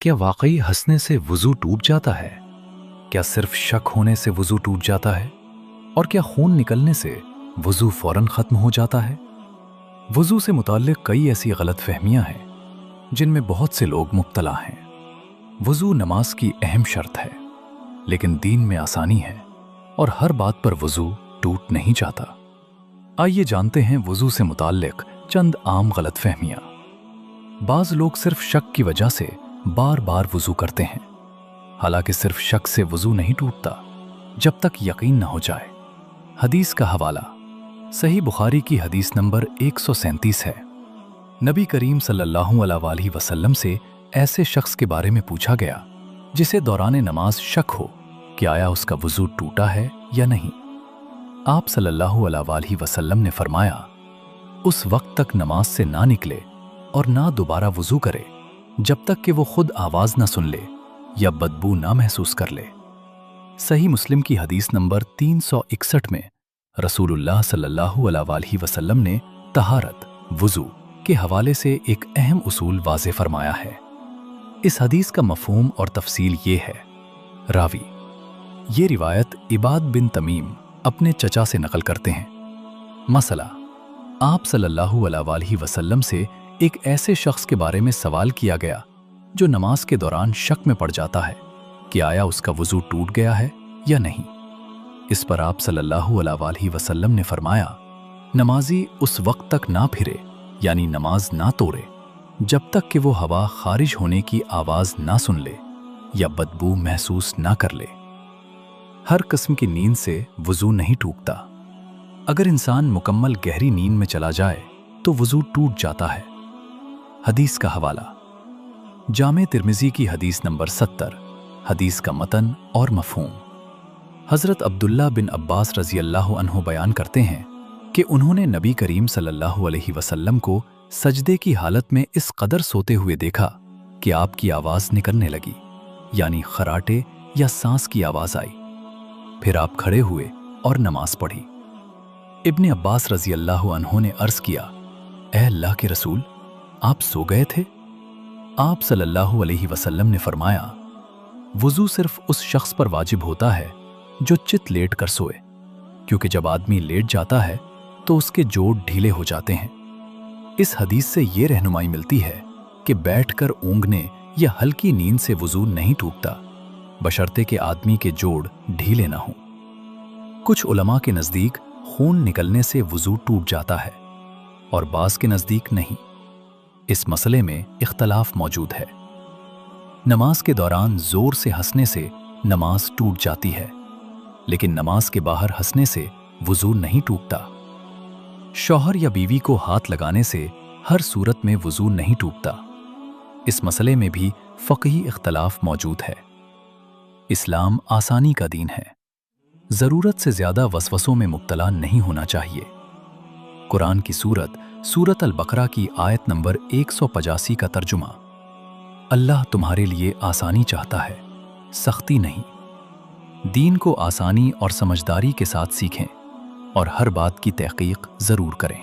क्या वाकई हंसने से वुजू टूट जाता है? क्या सिर्फ शक होने से वुजू टूट जाता है? और क्या खून निकलने से वुजू फौरन खत्म हो जाता है? वुजू से मुताल्लिक कई ऐसी गलत फहमियां हैं जिनमें बहुत से लोग मुब्तला हैं। वुजू नमाज की अहम शर्त है, लेकिन दीन में आसानी है और हर बात पर वुजू टूट नहीं जाता। आइए जानते हैं वुजू से मुताल्लिक चंद आम गलत फहमियां। बाज लोग सिर्फ शक की वजह से बार बार वुजू करते हैं, हालांकि सिर्फ शक से वुजू नहीं टूटता जब तक यकीन न हो जाए। हदीस का हवाला सही बुखारी की हदीस नंबर 137 है। नबी करीम सल्लल्लाहु अलैहि वसल्लम से ऐसे शख्स के बारे में पूछा गया जिसे दौरान नमाज शक हो कि आया उसका वुजू टूटा है या नहीं। आप सल्लल्लाहु अलैहि वसल्लम ने फरमाया, उस वक्त तक नमाज से ना निकले और ना दोबारा वुजू करे जब तक कि वो खुद आवाज ना सुन ले या बदबू ना महसूस कर ले। सही मुस्लिम की हदीस नंबर 361 में रसूलुल्लाह सल्लल्लाहु अलैहि वसल्लम ने तहारत वुजू के हवाले से एक अहम उसूल वाज़े फरमाया है। इस हदीस का मफहूम और तफसील ये है। रावी ये रिवायत इबाद बिन तमीम अपने चचा से नकल करते हैं। मसला, आप सल्लल्लाहु अलैहि वसल्लम से एक ऐसे शख्स के बारे में सवाल किया गया जो नमाज के दौरान शक में पड़ जाता है कि आया उसका वुजू टूट गया है या नहीं। इस पर आप सल्लल्लाहु अलैहि वसल्लम ने फरमाया, नमाजी उस वक्त तक ना फिरे यानी नमाज ना तोड़े जब तक कि वो हवा खारिज होने की आवाज ना सुन ले या बदबू महसूस ना कर ले। हर किस्म की नींद से वुजू नहीं टूटता। अगर इंसान मुकम्मल गहरी नींद में चला जाए तो वुजू टूट जाता है। हदीस का हवाला जामे तिर्मिज़ी की हदीस नंबर 70। हदीस का मतन और मफहूम। हज़रत अब्दुल्ला बिन अब्बास रज़ी अल्लाह अन्हु बयान करते हैं कि उन्होंने नबी करीम सल्लल्लाहु अलैहि वसल्लम को सजदे की हालत में इस कदर सोते हुए देखा कि आपकी आवाज़ निकलने लगी, यानी खराटे या सांस की आवाज़ आई। फिर आप खड़े हुए और नमाज पढ़ी। इब्ने अब्बास रज़ी अल्लाह अन्हु ने अर्ज़ किया, ए अल्लाह के रसूल, आप सो गए थे? आप सल्लल्लाहु अलैहि वसल्लम ने फरमाया, वुजू सिर्फ उस शख्स पर वाजिब होता है जो चित लेट कर सोए, क्योंकि जब आदमी लेट जाता है तो उसके जोड़ ढीले हो जाते हैं। इस हदीस से ये रहनुमाई मिलती है कि बैठकर ऊँघने या हल्की नींद से वुजू नहीं टूटता, बशर्ते कि आदमी के जोड़ ढीले ना हों। कुछ उलमा के नज़दीक खून निकलने से वुजू टूट जाता है और बाज़ के नज़दीक नहीं। इस मसले में इख्तलाफ मौजूद है। नमाज के दौरान जोर से हंसने से नमाज टूट जाती है, लेकिन नमाज के बाहर हंसने से वुजू नहीं टूटता। शौहर या बीवी को हाथ लगाने से हर सूरत में वुजू नहीं टूटता। इस मसले में भी फ़क़ही इख्तलाफ मौजूद है। इस्लाम आसानी का दीन है। ज़रूरत से ज़्यादा वसवसों में मुब्तला नहीं होना चाहिए। कुरान की सूरत अल-बकरा की आयत नंबर 185 का तर्जुमा, अल्लाह तुम्हारे लिए आसानी चाहता है, सख्ती नहीं। दीन को आसानी और समझदारी के साथ सीखें और हर बात की तहक़ीक़ ज़रूर करें।